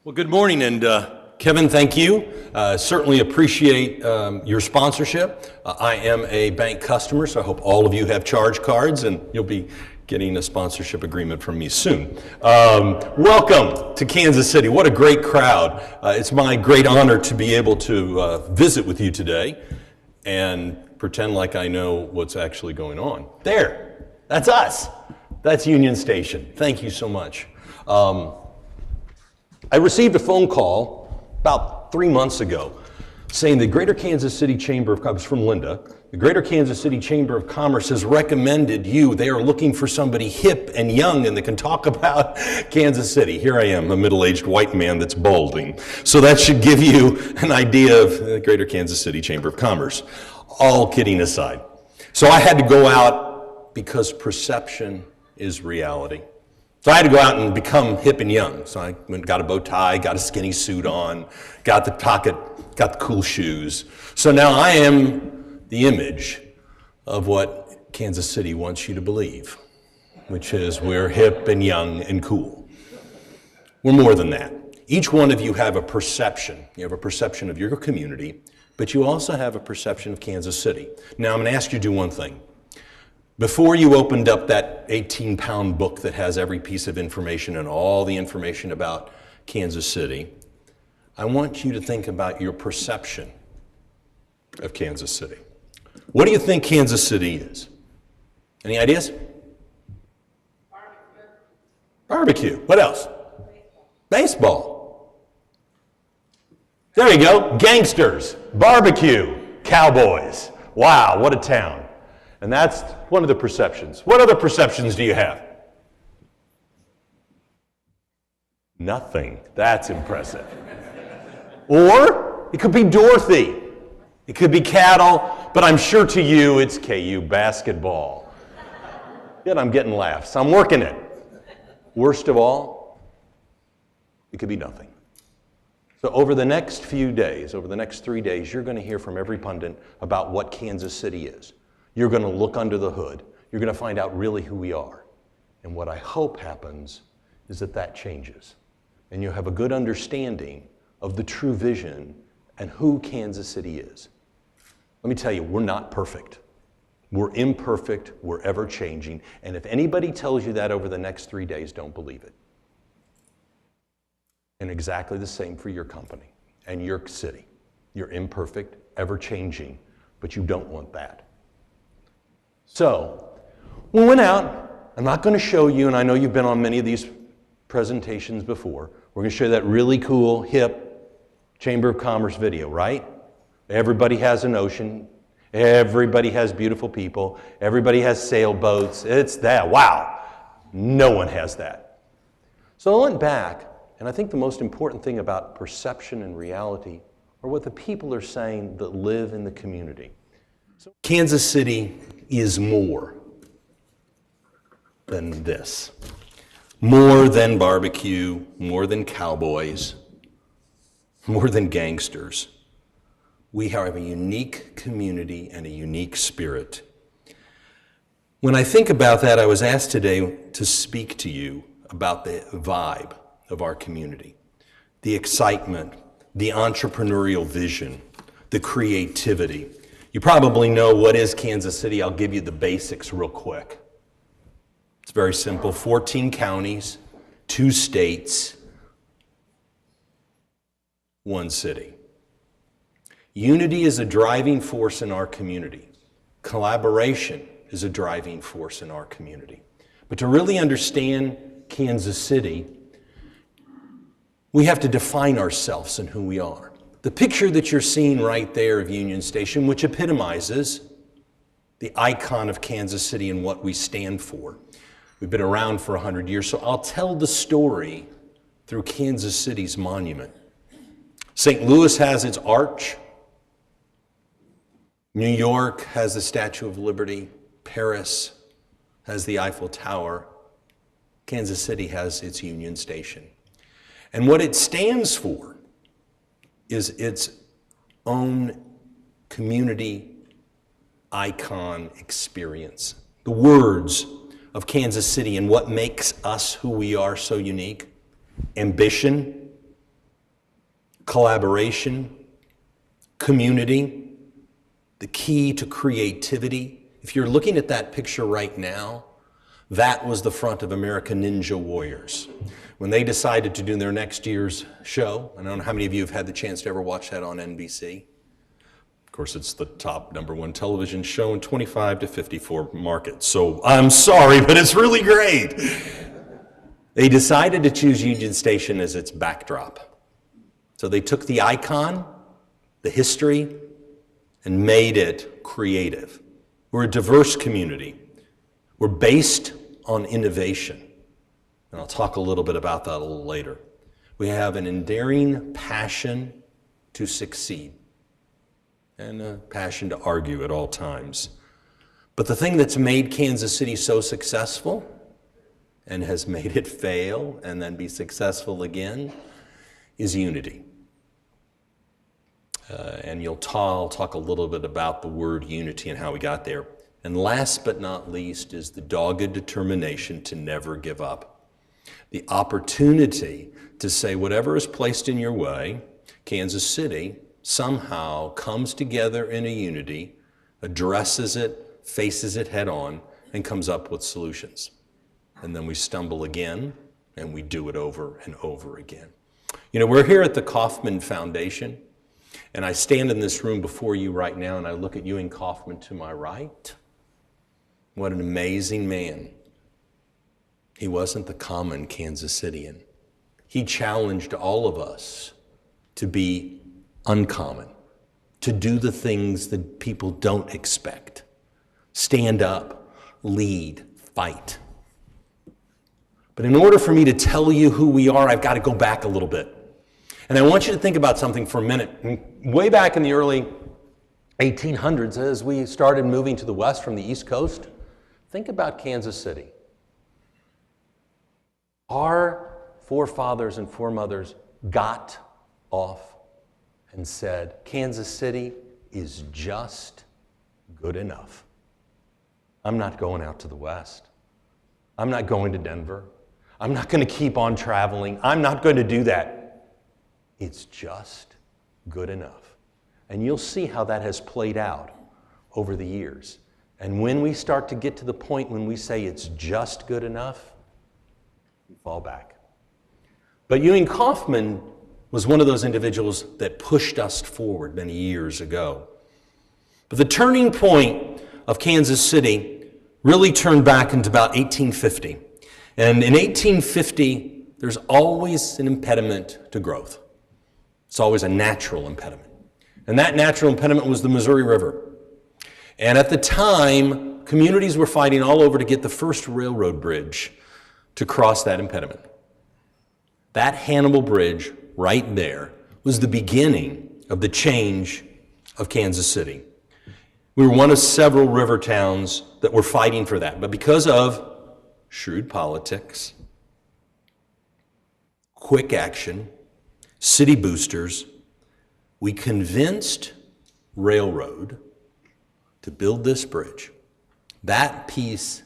Well, good morning, and Kevin, thank you. Certainly appreciate your sponsorship. I am a bank customer, so I hope all of you have charge cards, and you'll be getting a sponsorship agreement from me soon. Welcome to Kansas City. What a great crowd. It's my great honor to be able to visit with you today and pretend like I know what's actually going on. There, that's us. That's Union Station. Thank you so much. I received a phone call about 3 months ago saying the Greater Kansas City Chamber of Commerce, from Linda, the Greater Kansas City Chamber of Commerce has recommended you. They are looking for somebody hip and young and that can talk about Kansas City. Here I am, a middle-aged white man that's balding. So that should give you an idea of the Greater Kansas City Chamber of Commerce. All kidding aside. So I had to go out because perception is reality. So I had to go out and become hip and young. So I went and got a bow tie, got a skinny suit on, got the pocket, got the cool shoes. So now I am the image of what Kansas City wants you to believe, which is we're hip and young and cool. We're more than that. Each one of you have a perception. You have a perception of your community, but you also have a perception of Kansas City. Now I'm going to ask you to do one thing. Before you opened up that 18-pound book that has every piece of information and all the information about Kansas City, I want you to think about your perception of Kansas City. What do you think Kansas City is? Any ideas? Barbecue. What else? Baseball. There you go. Gangsters, barbecue, cowboys. Wow, what a town. And that's one of the perceptions. What other perceptions do you have? Nothing. That's impressive. Or it could be Dorothy. It could be cattle, but I'm sure to you it's KU basketball. Yet I'm getting laughs. I'm working it. Worst of all, it could be nothing. So over the next few days, over the next 3 days, you're going to hear from every pundit about what Kansas City is. You're going to look under the hood. You're going to find out really who we are. And what I hope happens is that that changes. And you have a good understanding of the true vision and who Kansas City is. Let me tell you, we're not perfect. We're imperfect. We're ever changing. And if anybody tells you that over the next 3 days, don't believe it. And exactly the same for your company and your city. You're imperfect, ever changing, but you don't want that. So, we went out. I'm not going to show you, and I know you've been on many of these presentations before. We're going to show you that really cool, hip Chamber of Commerce video, right? Everybody has an ocean. Everybody has beautiful people. Everybody has sailboats. It's that. Wow. No one has that. So I went back, and I think the most important thing about perception and reality are what the people are saying that live in the community. So Kansas City is more than this. More than barbecue, more than cowboys, more than gangsters. We have a unique community and a unique spirit. When I think about that, I was asked today to speak to you about the vibe of our community, the excitement, the entrepreneurial vision, the creativity. You probably know what is Kansas City. I'll give you the basics real quick. It's very simple. 14 counties, 2 states, 1 city. Unity is a driving force in our community. Collaboration is a driving force in our community. But to really understand Kansas City, we have to define ourselves and who we are. The picture that you're seeing right there of Union Station, which epitomizes the icon of Kansas City and what we stand for. We've been around for 100 years, so I'll tell the story through Kansas City's monument. St. Louis has its arch. New York has the Statue of Liberty. Paris has the Eiffel Tower. Kansas City has its Union Station. And what it stands for is its own community icon experience. The words of Kansas City and what makes us who we are so unique. Ambition, collaboration, community, the key to creativity. If you're looking at that picture right now, that was the front of American Ninja Warriors. When they decided to do their next year's show, I don't know how many of you have had the chance to ever watch that on NBC. Of course, it's the top #1 television show in 25 to 54 markets. So I'm sorry, but it's really great. They decided to choose Union Station as its backdrop. So they took the icon, the history, and made it creative. We're a diverse community. We're based on innovation. And I'll talk a little bit about that a little later. We have an enduring passion to succeed and a passion to argue at all times. But the thing that's made Kansas City so successful and has made it fail and then be successful again is unity. And I'll talk a little bit about the word unity and how we got there. And last but not least is the dogged determination to never give up. The opportunity to say whatever is placed in your way, Kansas City somehow comes together in a unity, addresses it, faces it head on, and comes up with solutions. And then we stumble again, and we do it over and over again. You know, we're here at the Kauffman Foundation, and I stand in this room before you right now, and I look at Ewing Kauffman to my right. What an amazing man. He wasn't the common Kansas Citian. He challenged all of us to be uncommon, to do the things that people don't expect. Stand up, lead, fight. But in order for me to tell you who we are, I've got to go back a little bit. And I want you to think about something for a minute. Way back in the early 1800s, as we started moving to the west from the East Coast, think about Kansas City. Our forefathers and foremothers got off and said, Kansas City is just good enough. I'm not going out to the west. I'm not going to Denver. I'm not going to keep on traveling. I'm not going to do that. It's just good enough. And you'll see how that has played out over the years. And when we start to get to the point when we say it's just good enough, we fall back. But Ewing Kauffman was one of those individuals that pushed us forward many years ago. But the turning point of Kansas City really turned back into about 1850. And in 1850, there's always an impediment to growth. It's always a natural impediment. And that natural impediment was the Missouri River. And at the time, communities were fighting all over to get the first railroad bridge to cross that impediment. That Hannibal Bridge right there was the beginning of the change of Kansas City. We were one of several river towns that were fighting for that, but because of shrewd politics, quick action, city boosters, we convinced railroad to build this bridge. That piece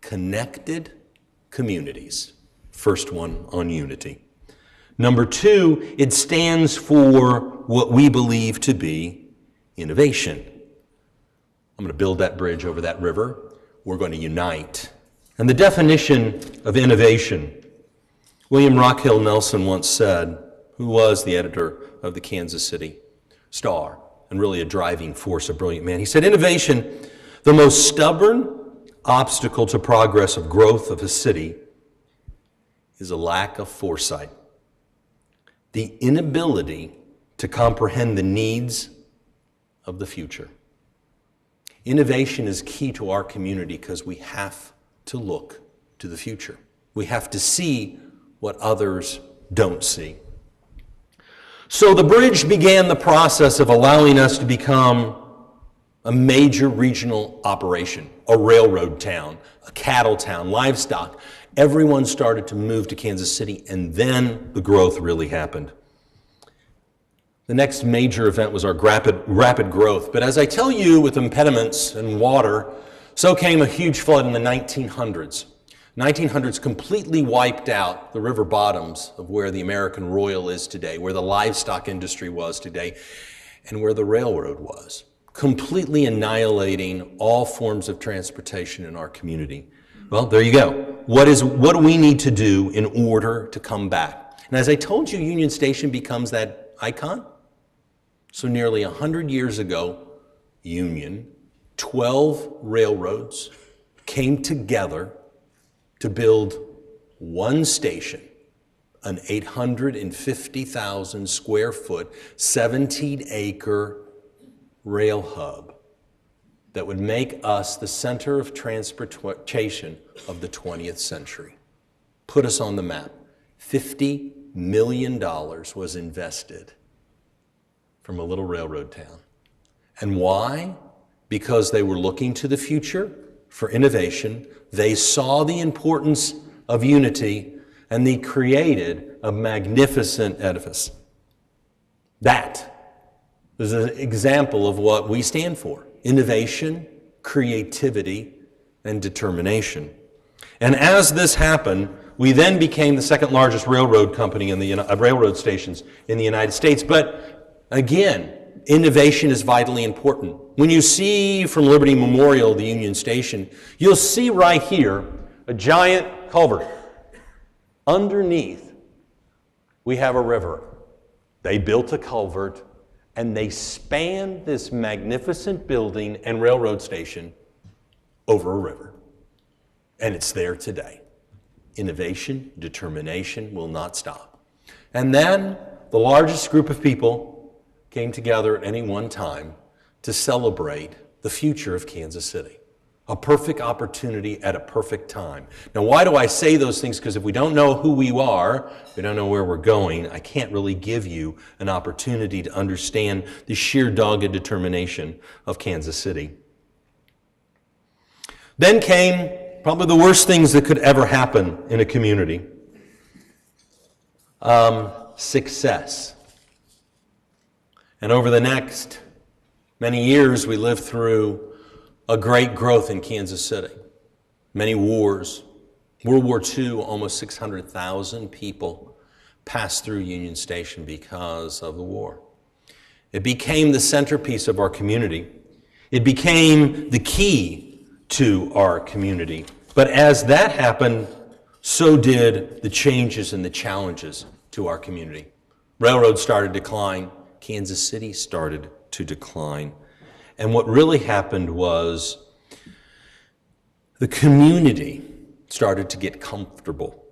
connected communities. First one on unity. Number two, it stands for what we believe to be innovation. I'm going to build that bridge over that river. We're going to unite. And the definition of innovation, William Rockhill Nelson once said, who was the editor of the Kansas City Star, and really a driving force, a brilliant man. He said, innovation, the most stubborn obstacle to progress of growth of a city is a lack of foresight. The inability to comprehend the needs of the future. Innovation is key to our community because we have to look to the future. We have to see what others don't see. So the bridge began the process of allowing us to become a major regional operation, a railroad town, a cattle town, livestock. Everyone started to move to Kansas City, and then the growth really happened. The next major event was our rapid growth. But as I tell you, with impediments and water, so came a huge flood in the 1900s. 1900s completely wiped out the river bottoms of where the American Royal is today, where the livestock industry was today, and where the railroad was, completely annihilating all forms of transportation in our community. Well, there you go. What do we need to do in order to come back? And as I told you, Union Station becomes that icon. So nearly 100 years ago, Union, 12 railroads came together to build one station, an 850,000 square foot, 17-acre rail hub that would make us the center of transportation of the 20th century. Put us on the map. $50 million was invested from a little railroad town. And why? Because they were looking to the future for innovation. They saw the importance of unity, and they created a magnificent edifice. That is an example of what we stand for: innovation, creativity, and determination. And as this happened, we then became the second largest railroad company in the railroad stations in the United States. But again, innovation is vitally important. When you see from Liberty Memorial, the Union Station, you'll see right here a giant culvert. Underneath, we have a river. They built a culvert, and they spanned this magnificent building and railroad station over a river. And it's there today. Innovation, determination will not stop. And then the largest group of people came together at any one time to celebrate the future of Kansas City. A perfect opportunity at a perfect time. Now, why do I say those things? Because if we don't know who we are, we don't know where we're going, I can't really give you an opportunity to understand the sheer dogged determination of Kansas City. Then came probably the worst things that could ever happen in a community. Success. And over the next many years, we lived through a great growth in Kansas City. Many wars. World War II, almost 600,000 people passed through Union Station because of the war. It became the centerpiece of our community. It became the key to our community. But as that happened, so did the changes and the challenges to our community. Railroads started to decline. Kansas City started to decline. And what really happened was the community started to get comfortable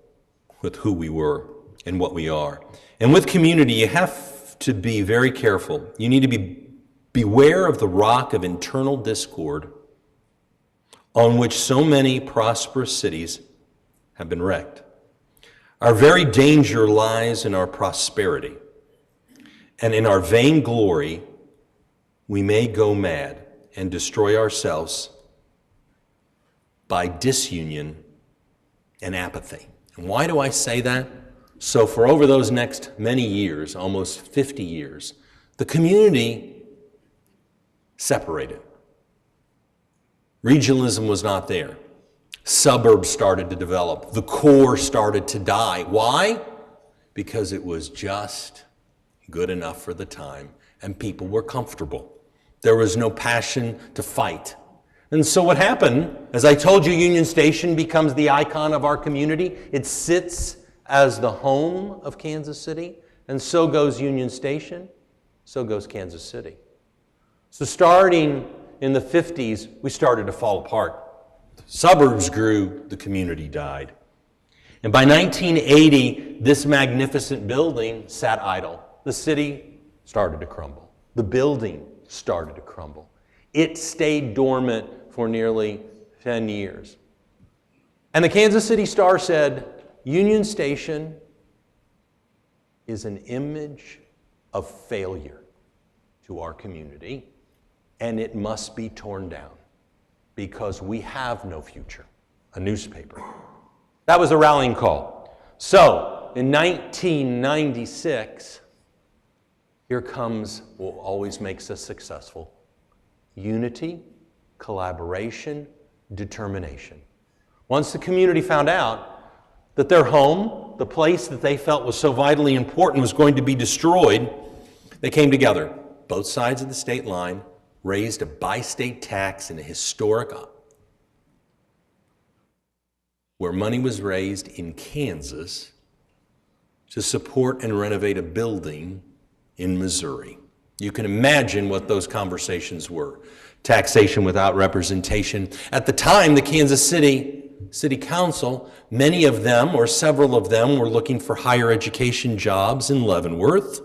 with who we were and what we are. And with community, you have to be very careful. You need to beware of the rock of internal discord on which so many prosperous cities have been wrecked. Our very danger lies in our prosperity. And in our vainglory, we may go mad and destroy ourselves by disunion and apathy. And why do I say that? So for over those next many years, almost 50 years, the community separated. Regionalism was not there. Suburbs started to develop. The core started to die. Why? Because it was just good enough for the time, and people were comfortable. There was no passion to fight. And so what happened, as I told you, Union Station becomes the icon of our community. It sits as the home of Kansas City, and so goes Union Station, so goes Kansas City. So starting in the 50s, we started to fall apart. The suburbs grew, the community died. And by 1980, this magnificent building sat idle. The city started to crumble. The building started to crumble. It stayed dormant for nearly 10 years. And the Kansas City Star said, Union Station is an image of failure to our community, and it must be torn down because we have no future. A newspaper. That was a rallying call. So, in 1996, here comes what always makes us successful: unity, collaboration, determination. Once the community found out that their home, the place that they felt was so vitally important, was going to be destroyed, they came together. Both sides of the state line raised a bi-state tax in a historic where money was raised in Kansas to support and renovate a building in Missouri. You can imagine what those conversations were. Taxation without representation. At the time, the Kansas City Council, many of them or several of them were looking for higher education jobs in Leavenworth,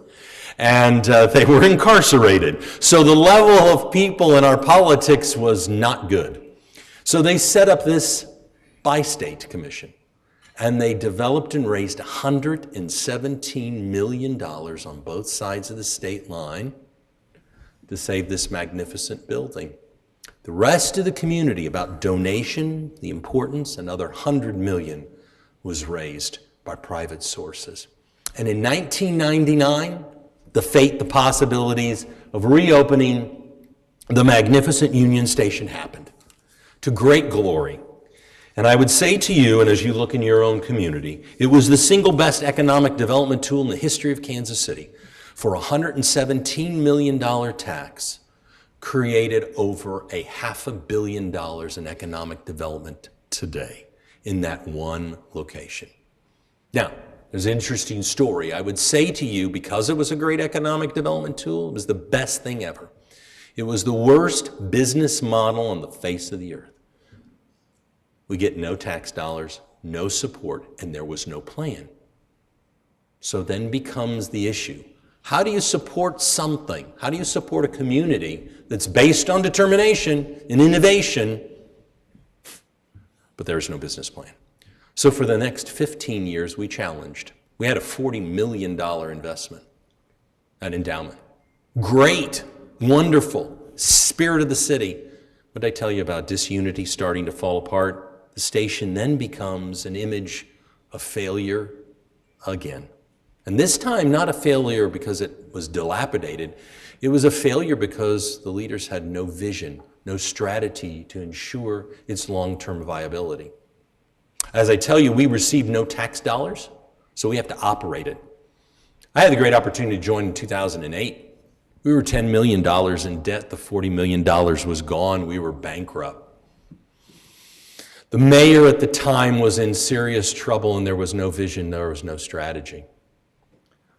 and they were incarcerated. So the level of people in our politics was not good. So they set up this bi-state commission, and they developed and raised $117 million on both sides of the state line to save this magnificent building. The rest of the community, about donation, the importance, another $100 million was raised by private sources. And in 1999, the fate, the possibilities of reopening the magnificent Union Station happened to great glory. And I would say to you, and as you look in your own community, it was the single best economic development tool in the history of Kansas City. For a $117 million tax, created over $500 million in economic development today in that one location. Now, there's an interesting story. I would say to you, because it was a great economic development tool, it was the best thing ever. It was the worst business model on the face of the earth. We get no tax dollars, no support, and there was no plan. So then becomes the issue. How do you support something? How do you support a community that's based on determination and innovation, but there's no business plan? So for the next 15 years, we challenged. We had a $40 million investment, an endowment. Great, wonderful, spirit of the city. What did I tell you about disunity starting to fall apart? The station then becomes an image of failure again. And this time, not a failure because it was dilapidated. It was a failure because the leaders had no vision, no strategy to ensure its long-term viability. As I tell you, we received no tax dollars, so we have to operate it. I had the great opportunity to join in 2008. We were $10 million in debt. The $40 million was gone. We were bankrupt. The mayor at the time was in serious trouble, and there was no vision, there was no strategy.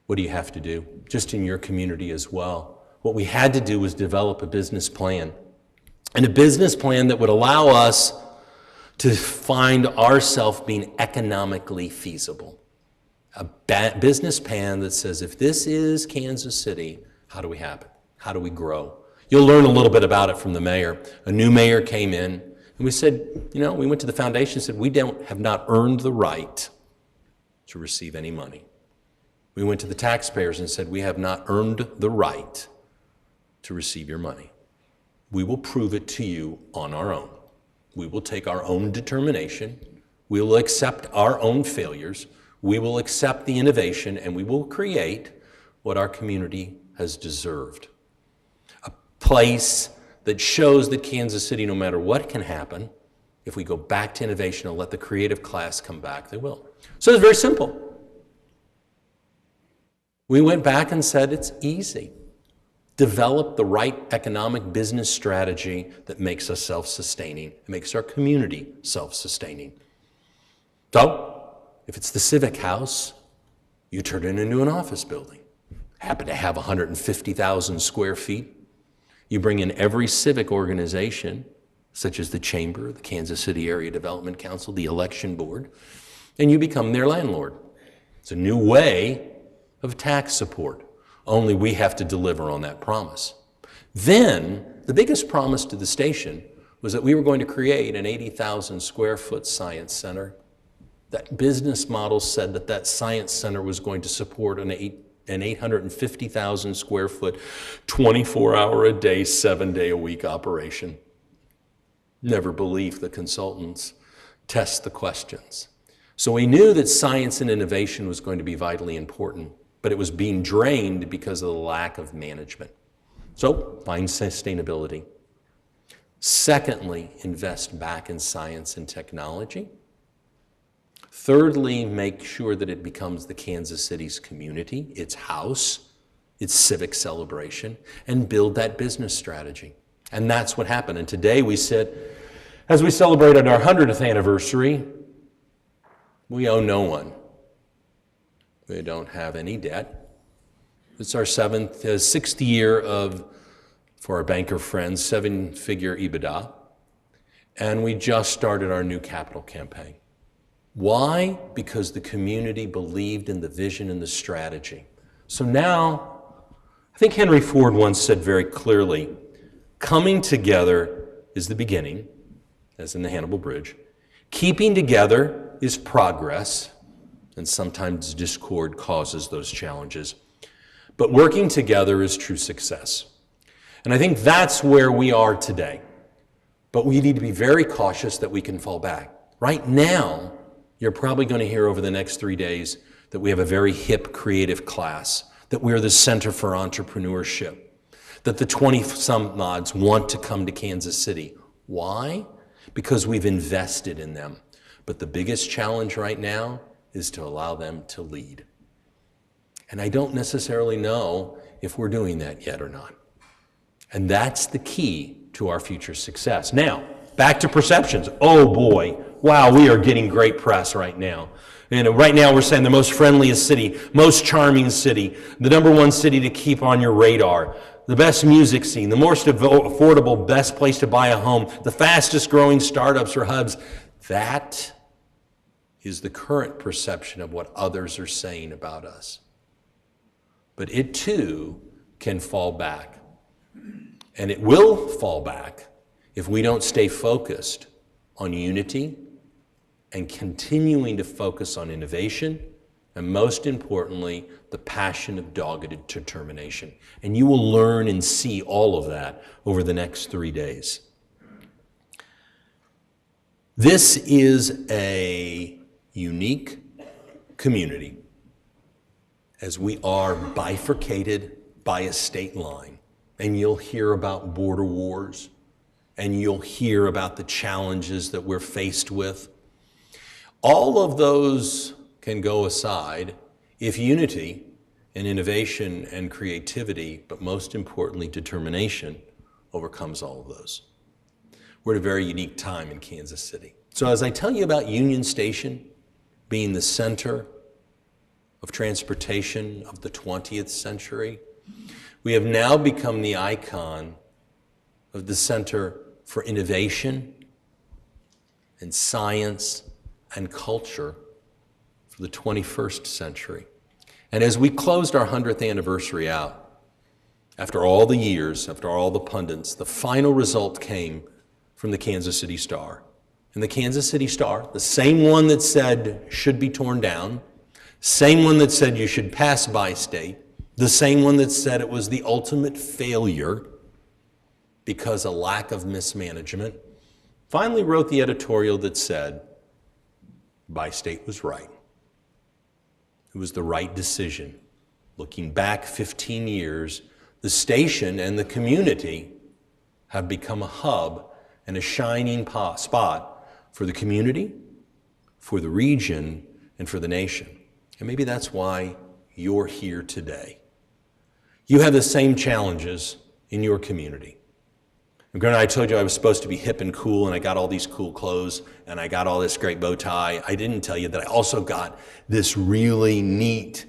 What do you have to do? Just in your community as well. What we had to do was develop a business plan, and a business plan that would allow us to find ourselves being economically feasible. A business plan that says, if this is Kansas City, how do we happen? How do we grow? You'll learn a little bit about it from the mayor. A new mayor came in, and we said, we went to the foundation and said, we have not earned the right to receive any money. We went to the taxpayers and said, we have not earned the right to receive your money. We will prove it to you on our own. We will take our own determination. We will accept our own failures. We will accept the innovation, and we will create what our community has deserved. A place that shows that Kansas City, no matter what can happen, if we go back to innovation and let the creative class come back, they will. So it's very simple. We went back and said, it's easy. Develop the right economic business strategy that makes us self-sustaining, makes our community self-sustaining. So, if it's the Civic House, you turn it into an office building. Happen to have 150,000 square feet. You bring in every civic organization, such as the Chamber, the Kansas City Area Development Council, the Election Board, and you become their landlord. It's a new way of tax support. Only we have to deliver on that promise. Then, the biggest promise to the station was that we were going to create an 80,000 square foot science center. That business model said that that science center was going to support an 850,000 square foot, 24-hour a day, 7-day a week operation. Never believed the consultants test the questions. So we knew that science and innovation was going to be vitally important, but it was being drained because of the lack of management. So find sustainability. Secondly, invest back in science and technology. Thirdly, make sure that it becomes the Kansas City's community, its house, its civic celebration, and build that business strategy. And that's what happened. And today we sit, as we celebrated our 100th anniversary, we owe no one. We don't have any debt. It's our sixth year of, for our banker friends, 7-figure EBITDA. And we just started our new capital campaign. Why? Because the community believed in the vision and the strategy. So now, I think Henry Ford once said very clearly, coming together is the beginning, as in the Hannibal Bridge. Keeping together is progress, and sometimes discord causes those challenges. But working together is true success. And I think that's where we are today. But we need to be very cautious that we can fall back. Right now, you're probably going to hear over the next 3 days that we have a very hip creative class, that we're the center for entrepreneurship, that the 20-some odds want to come to Kansas City. Why? Because we've invested in them. But the biggest challenge right now is to allow them to lead. And I don't necessarily know if we're doing that yet or not. And that's the key to our future success. Now, back to perceptions. Oh boy, wow, we are getting great press right now. And right now we're saying the most friendliest city, most charming city, the #1 city to keep on your radar, the best music scene, the most affordable, best place to buy a home, the fastest growing startups or hubs. That is the current perception of what others are saying about us. But it too can fall back. And it will fall back if we don't stay focused on unity and continuing to focus on innovation, and most importantly, the passion of dogged determination. And you will learn and see all of that over the next 3 days. This is a unique community, as we are bifurcated by a state line. And you'll hear about border wars, and you'll hear about the challenges that we're faced with. All of those can go aside if unity and innovation and creativity, but most importantly, determination, overcomes all of those. We're at a very unique time in Kansas City. So as I tell you about Union Station being the center of transportation of the 20th century, we have now become the icon of the center for innovation and science and culture for the 21st century. And as we closed our 100th anniversary out, after all the years, after all the pundits, the final result came from the Kansas City Star. And the Kansas City Star, the same one that said should be torn down, same one that said you should pass by state, the same one that said it was the ultimate failure because of lack of mismanagement, finally wrote the editorial that said, Bi-State was right. It was the right decision. Looking back 15 years, the station and the community have become a hub and a shining spot for the community, for the region, and for the nation. And maybe that's why you're here today. You have the same challenges in your community. And granted, I told you I was supposed to be hip and cool, and I got all these cool clothes, and I got all this great bow tie. I didn't tell you that I also got this really neat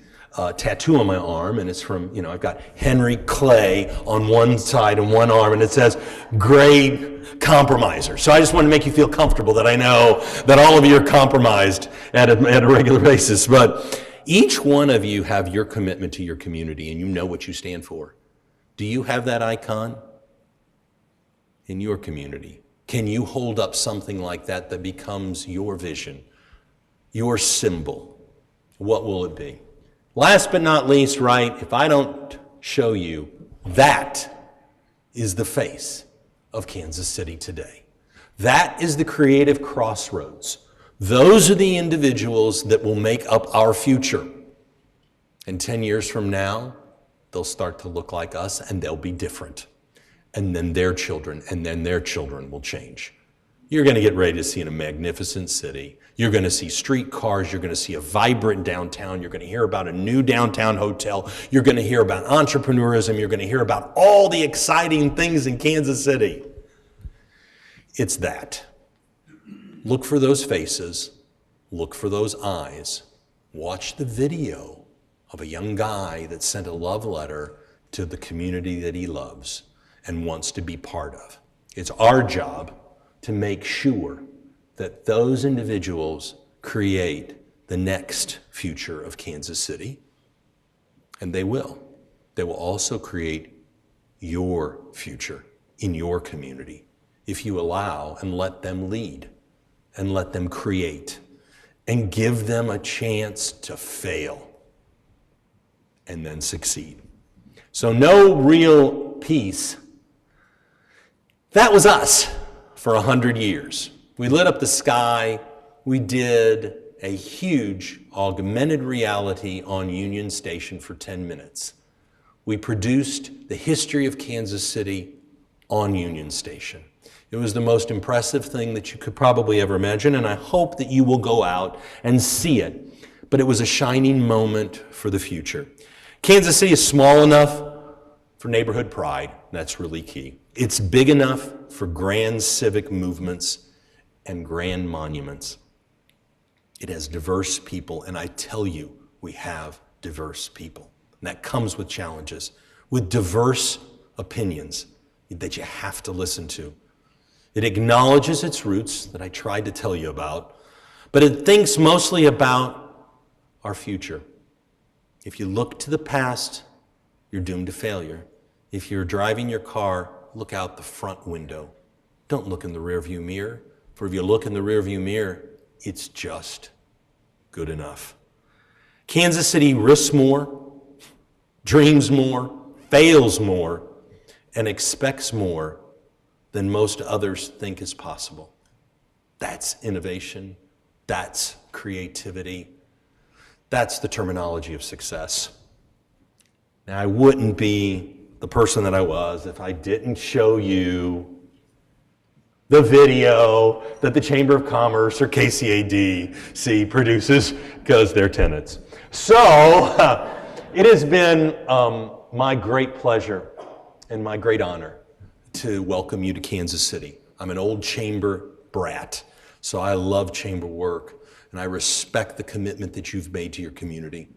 tattoo on my arm, and it's from, I've got Henry Clay on one side and one arm, and it says, Great Compromiser. So I just want to make you feel comfortable that I know that all of you are compromised at a regular basis. But each one of you have your commitment to your community, and you know what you stand for. Do you have that icon in your community? Can you hold up something like that that becomes your vision, your symbol? What will it be? Last but not least, right, if I don't show you, that is the face of Kansas City today. That is the creative crossroads. Those are the individuals that will make up our future. And 10 years from now, they'll start to look like us, and they'll be different. and then their children, and then their children will change. You're going to get ready to see a magnificent city. You're going to see streetcars. You're going to see a vibrant downtown. You're going to hear about a new downtown hotel. You're going to hear about entrepreneurism. You're going to hear about all the exciting things in Kansas City. It's that. Look for those faces. Look for those eyes. Watch the video of a young guy that sent a love letter to the community that he loves and wants to be part of. It's our job to make sure that those individuals create the next future of Kansas City. And they will. They will also create your future in your community if you allow and let them lead and let them create and give them a chance to fail and then succeed. So no real peace. That was us. For 100 years. We lit up the sky. We did a huge augmented reality on Union Station for 10 minutes. We produced the history of Kansas City on Union Station. It was the most impressive thing that you could probably ever imagine, and I hope that you will go out and see it. But it was a shining moment for the future. Kansas City is small enough for neighborhood pride. That's really key. It's big enough for grand civic movements and grand monuments. It has diverse people, and I tell you, we have diverse people. And that comes with challenges, with diverse opinions that you have to listen to. It acknowledges its roots that I tried to tell you about, but it thinks mostly about our future. If you look to the past, you're doomed to failure. If you're driving your car, look out the front window. Don't look in the rearview mirror, for if you look in the rearview mirror, it's just good enough. Kansas City risks more, dreams more, fails more, and expects more than most others think is possible. That's innovation. That's creativity. That's the terminology of success. Now, I wouldn't be the person that I was if I didn't show you the video that the Chamber of Commerce or KCADC produces because they're tenants. So it has been my great pleasure and my great honor to welcome you to Kansas City. I'm an old chamber brat, so I love chamber work, and I respect the commitment that you've made to your community.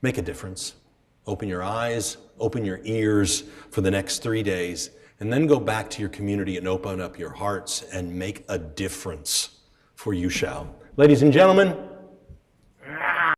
Make a difference. Open your eyes, open your ears for the next 3 days, and then go back to your community and open up your hearts and make a difference, for you shall. Ladies and gentlemen,